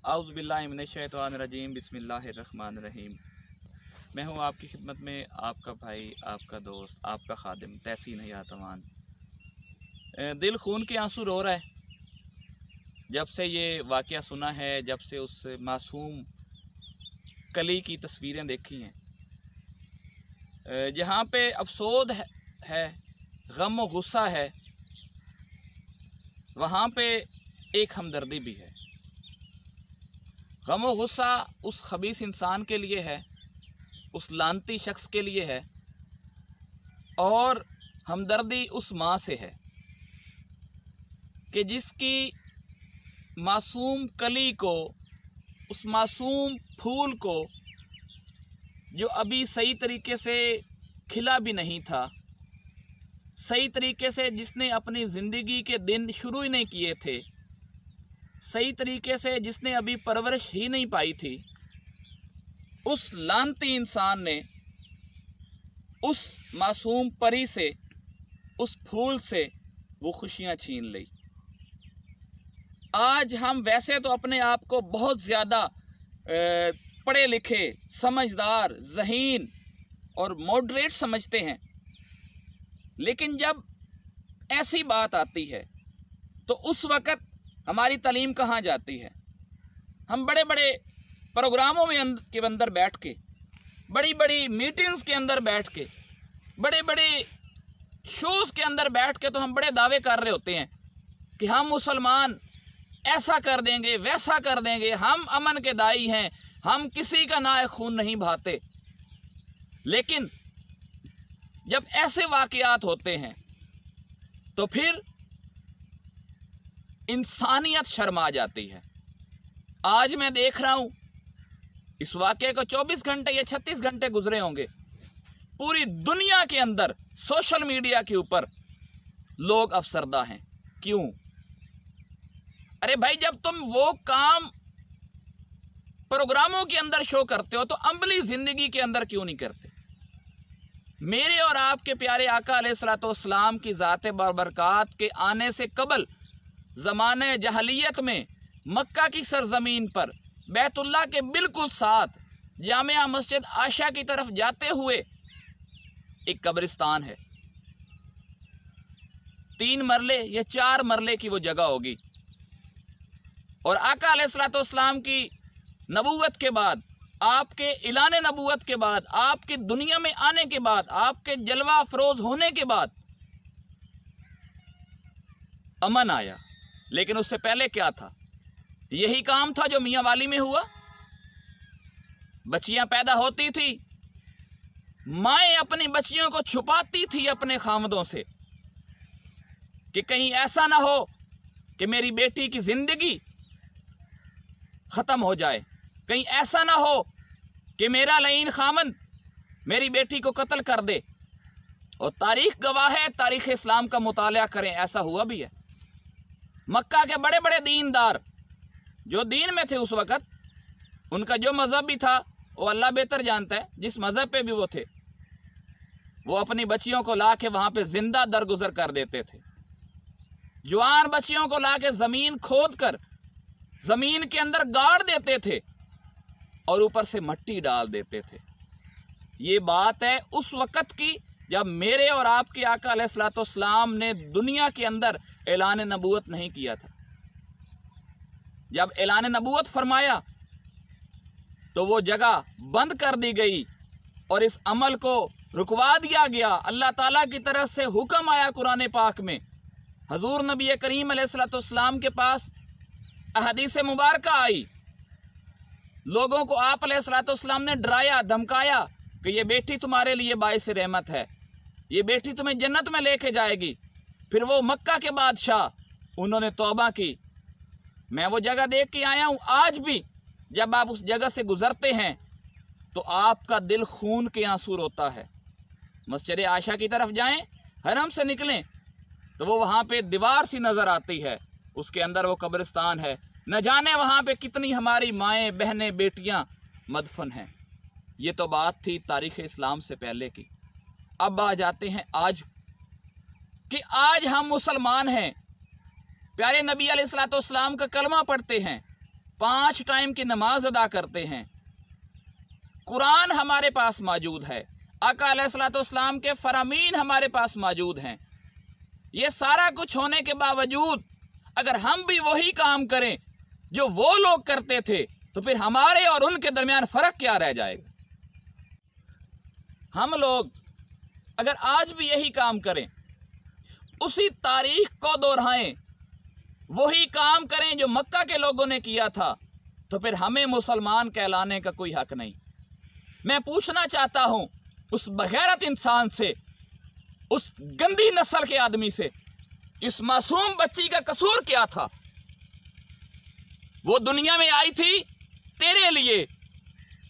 औज़ुबिल्लाहि मिनश्शैतानिर्रजीम बिस्मिल्लाहिर्रहमानिर्रहीम। मैं हूँ आपकी खिदमत में आपका भाई, आपका दोस्त, आपका खादिम तहसीन हयात अमान। दिल खून के आंसू रो रहा है जब से ये वाक़या सुना है, जब से उस मासूम कली की तस्वीरें देखी हैं। जहाँ पे अफसोस है, गम व गुस्सा है, वहाँ पे एक हमदर्दी भी है। गम व गुस्सा उस खबीस इंसान के लिए है, उस लानती शख्स के लिए है, और हमदर्दी उस माँ से है कि जिसकी मासूम कली को, उस मासूम फूल को जो अभी सही तरीके से खिला भी नहीं था, सही तरीके से जिसने अपनी ज़िंदगी के दिन शुरू ही नहीं किए थे, सही तरीके से जिसने अभी परवरिश ही नहीं पाई थी, उस लानती इंसान ने उस मासूम परी से, उस फूल से वो खुशियाँ छीन ली। आज हम वैसे तो अपने आप को बहुत ज़्यादा पढ़े लिखे, समझदार, ज़हीन और मॉडरेट समझते हैं, लेकिन जब ऐसी बात आती है तो उस वक़्त हमारी तालीम कहाँ जाती है। हम बड़े बड़े प्रोग्रामों में के अंदर बैठ के, बड़ी बड़ी मीटिंग्स के अंदर बैठ के, बड़े बड़े शोज़ के अंदर बैठ के तो हम बड़े दावे कर रहे होते हैं कि हम मुसलमान ऐसा कर देंगे, वैसा कर देंगे, हम अमन के दाई हैं, हम किसी का नाए खून नहीं बहाते। लेकिन जब ऐसे वाक़यात होते हैं तो फिर इंसानियत शर्मा जाती है। आज मैं देख रहा हूँ, इस वाक़े को 24 घंटे या 36 घंटे गुजरे होंगे, पूरी दुनिया के अंदर सोशल मीडिया के ऊपर लोग अफसरदा हैं। क्यों? अरे भाई, जब तुम वो काम प्रोग्रामों के अंदर शो करते हो तो अमली ज़िंदगी के अंदर क्यों नहीं करते? मेरे और आपके प्यारे आका अलैहिस्सलाम की ज़ाते बरकत के आने से कबल ज़माने जहलियत में मक्का की सरज़मीन पर बैतुल्लाह के बिल्कुल साथ जामिया मस्जिद आयशा की तरफ जाते हुए एक कब्रिस्तान है। 3 मरले या 4 मरले की वो जगह होगी, और आका अलैहिस्सलाम की नबूवत के बाद, आपके ऐलान नबूवत के बाद, आपकी दुनिया में आने के बाद, आपके जलवा अफरोज होने के बाद अमन आया। लेकिन उससे पहले क्या था? यही काम था जो मियाँ वाली में हुआ। बच्चियां पैदा होती थी, माएँ अपनी बच्चियों को छुपाती थी अपने खामदों से कि कहीं ऐसा ना हो कि मेरी बेटी की जिंदगी ख़त्म हो जाए, कहीं ऐसा ना हो कि मेरा लईन खामन मेरी बेटी को कत्ल कर दे। और तारीख गवाह है, तारीख इस्लाम का मुताला करें, ऐसा हुआ भी है। मक्का के बड़े बड़े दीनदार जो दीन में थे उस वक़्त, उनका जो मज़हब भी था वो अल्लाह बेहतर जानता है, जिस मज़हब पे भी वो थे, वो अपनी बच्चियों को ला के वहाँ पर ज़िंदा दरगुजर कर देते थे। जवान बच्चियों को ला के ज़मीन खोद कर ज़मीन के अंदर गाड़ देते थे और ऊपर से मिट्टी डाल देते थे। ये बात है उस वक़्त की जब मेरे और आपके आका अलैहिस्सलाम ने दुनिया के अंदर ऐलान नबूवत नहीं किया था। जब ऐलान नबूवत फरमाया तो वो जगह बंद कर दी गई और इस अमल को रुकवा दिया गया। अल्लाह ताला की तरफ से हुक्म आया कुरान पाक में, हजूर नबी करीम अलैहिस्सलाम के पास अहदीस मुबारका आई, लोगों को आप अलैहिस्सलाम ने डराया, धमकाया कि ये बेटी तुम्हारे लिए बाइस रहमत है, ये बेटी तुम्हें जन्नत में लेके जाएगी। फिर वो मक्का के बादशाह, उन्होंने तौबा की। मैं वो जगह देख के आया हूँ। आज भी जब आप उस जगह से गुजरते हैं तो आपका दिल खून के आंसू रोता है। मस्जिद आयशा की तरफ जाएं, हरम से निकलें तो वो वहाँ पे दीवार सी नज़र आती है, उसके अंदर वो कब्रिस्तान है। न जाने वहाँ पे कितनी हमारी माएँ, बहनें, बेटियाँ मदफन हैं। ये तो बात थी तारीख़ इस्लाम से पहले की। अब आ जाते हैं आज कि आज हम मुसलमान हैं, प्यारे नबी अलैहिस्सलाम का कलमा पढ़ते हैं, 5 टाइम की नमाज अदा करते हैं, कुरान हमारे पास मौजूद है, आका अलैहिस्सलाम के फरामीन हमारे पास मौजूद हैं। ये सारा कुछ होने के बावजूद अगर हम भी वही काम करें जो वो लोग करते थे, तो फिर हमारे और उनके दरमियान फ़र्क क्या रह जाएगा? हम लोग अगर आज भी यही काम करें, उसी तारीख को दोहराएं, वही काम करें जो मक्का के लोगों ने किया था, तो फिर हमें मुसलमान कहलाने का कोई हक नहीं। मैं पूछना चाहता हूं उस बगैरत इंसान से, उस गंदी नस्ल के आदमी से, इस मासूम बच्ची का कसूर क्या था? वो दुनिया में आई थी तेरे लिए,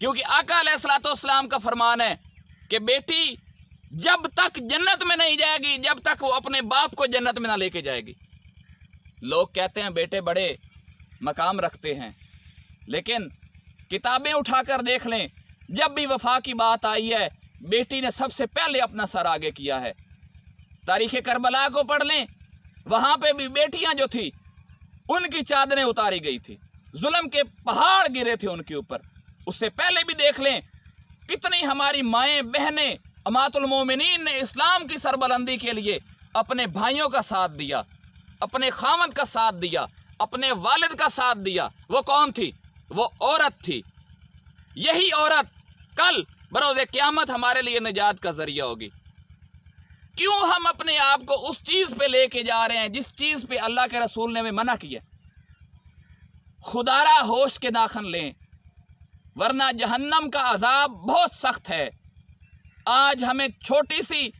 क्योंकि आका अलैहिस्सलाम का फरमान है कि बेटी जब तक जन्नत में नहीं जाएगी, जब तक वो अपने बाप को जन्नत में ना लेके जाएगी। लोग कहते हैं बेटे बड़े मकाम रखते हैं, लेकिन किताबें उठाकर देख लें, जब भी वफा की बात आई है, बेटी ने सबसे पहले अपना सर आगे किया है। तारीख़ करबला को पढ़ लें, वहाँ पे भी बेटियाँ जो थी उनकी चादरें उतारी गई थी, जुल्म के पहाड़ गिरे थे उनके ऊपर। उससे पहले भी देख लें कितनी हमारी माएँ बहनें अमातुल मोमिनीन ने इस्लाम की सरबलंदी के लिए अपने भाइयों का साथ दिया, अपने खामद का साथ दिया, अपने वालिद का साथ दिया। वो कौन थी? वो औरत थी। यही औरत कल बरोज़े क़यामत हमारे लिए निजात का ज़रिया होगी। क्यों हम अपने आप को उस चीज़ पे लेके जा रहे हैं जिस चीज़ पे अल्लाह के रसूल ने हमें मना किया? खुदारा होश के नाखन लें, वरना जहन्नम का अजाब बहुत सख्त है। आज हमें छोटी सी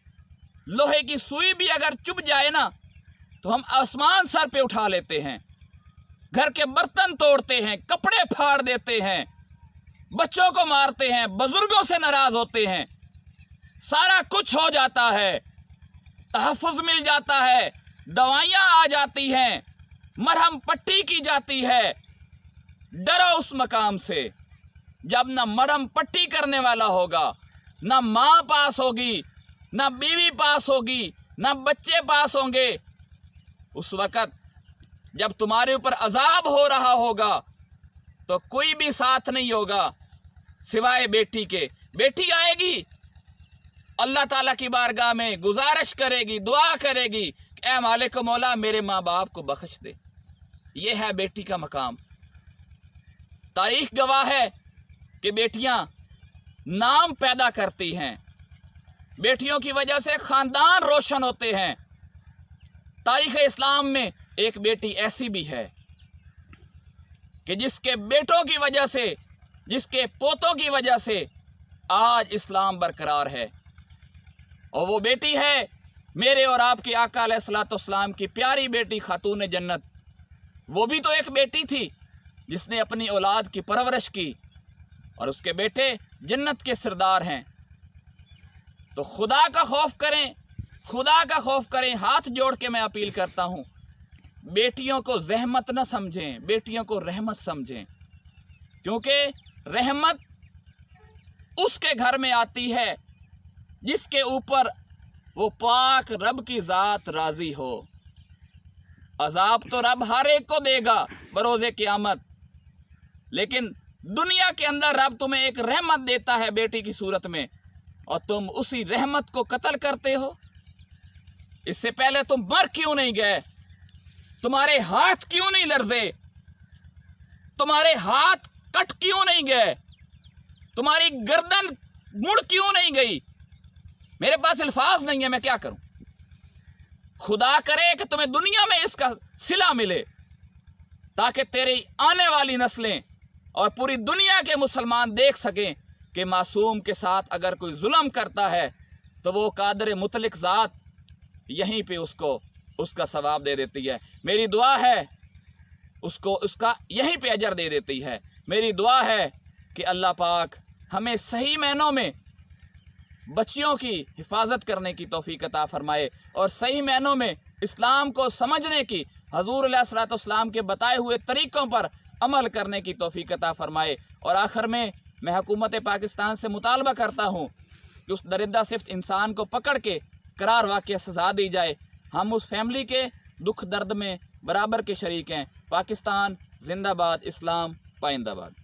लोहे की सुई भी अगर चुभ जाए ना, तो हम आसमान सर पे उठा लेते हैं, घर के बर्तन तोड़ते हैं, कपड़े फाड़ देते हैं, बच्चों को मारते हैं, बुजुर्गों से नाराज होते हैं। सारा कुछ हो जाता है, तहफ़्फ़ुज़ मिल जाता है, दवाइयाँ आ जाती हैं, मरहम पट्टी की जाती है। डरो उस मकाम से जब ना मरहम पट्टी करने वाला होगा, ना माँ पास होगी, ना बीवी पास होगी, ना बच्चे पास होंगे। उस वक़्त जब तुम्हारे ऊपर अजाब हो रहा होगा तो कोई भी साथ नहीं होगा सिवाय बेटी के। बेटी आएगी, अल्लाह ताला की बारगाह में गुजारिश करेगी, दुआ करेगी कि ऐ मालिक मौला मेरे माँ बाप को बख्श दे। ये है बेटी का मकाम। तारीख़ गवाह है कि बेटियां नाम पैदा करती हैं, बेटियों की वजह से ख़ानदान रोशन होते हैं। तारीख़ इस्लाम में एक बेटी ऐसी भी है कि जिसके बेटों की वजह से, जिसके पोतों की वजह से आज इस्लाम बरकरार है, और वो बेटी है मेरे और आपके आका अलैहिस्सलाम की प्यारी बेटी खातून जन्नत। वो भी तो एक बेटी थी जिसने अपनी औलाद की परवरिश की, और उसके बेटे जन्नत के सरदार हैं। तो खुदा का खौफ करें, खुदा का खौफ करें। हाथ जोड़ के मैं अपील करता हूँ, बेटियों को ज़हमत न समझें, बेटियों को रहमत समझें, क्योंकि रहमत उसके घर में आती है जिसके ऊपर वो पाक रब की ज़ात राज़ी हो। अजाब तो रब हर एक को देगा बरोज़े क़यामत, लेकिन दुनिया के अंदर रब तुम्हें एक रहमत देता है बेटी की सूरत में, और तुम उसी रहमत को कत्ल करते हो। इससे पहले तुम मर क्यों नहीं गए? तुम्हारे हाथ क्यों नहीं लर्जे? तुम्हारे हाथ कट क्यों नहीं गए? तुम्हारी गर्दन मुड़ क्यों नहीं गई? मेरे पास अल्फाज नहीं है, मैं क्या करूं? खुदा करे कि तुम्हें दुनिया में इसका सिला मिले, ताकि तेरी आने वाली नस्लें और पूरी दुनिया के मुसलमान देख सकें कि मासूम के साथ अगर कोई जुल्म करता है तो वो कादर मुतलिक ज़ात यहीं पे उसको उसका सवाब दे देती है। मेरी दुआ है उसको उसका यहीं पे अजर दे देती है। मेरी दुआ है कि अल्लाह पाक हमें सही मायनों में बच्चियों की हिफाजत करने की तौफीक अता फरमाए, और सही मायनों में इस्लाम को समझने की, हजूर अलैहिस्सलाम के बताए हुए तरीक़ों पर अमल करने की तौफीक अता फरमाए। और आखिर में मैं हुकूमत पाकिस्तान से मुतालबा करता हूँ कि उस दरिंदा सिफ्त इंसान को पकड़ के करार वाक़या सज़ा दी जाए। हम उस फैमिली के दुख दर्द में बराबर के शरीक हैं। पाकिस्तान زندہ باد اسلام پائندہ باد.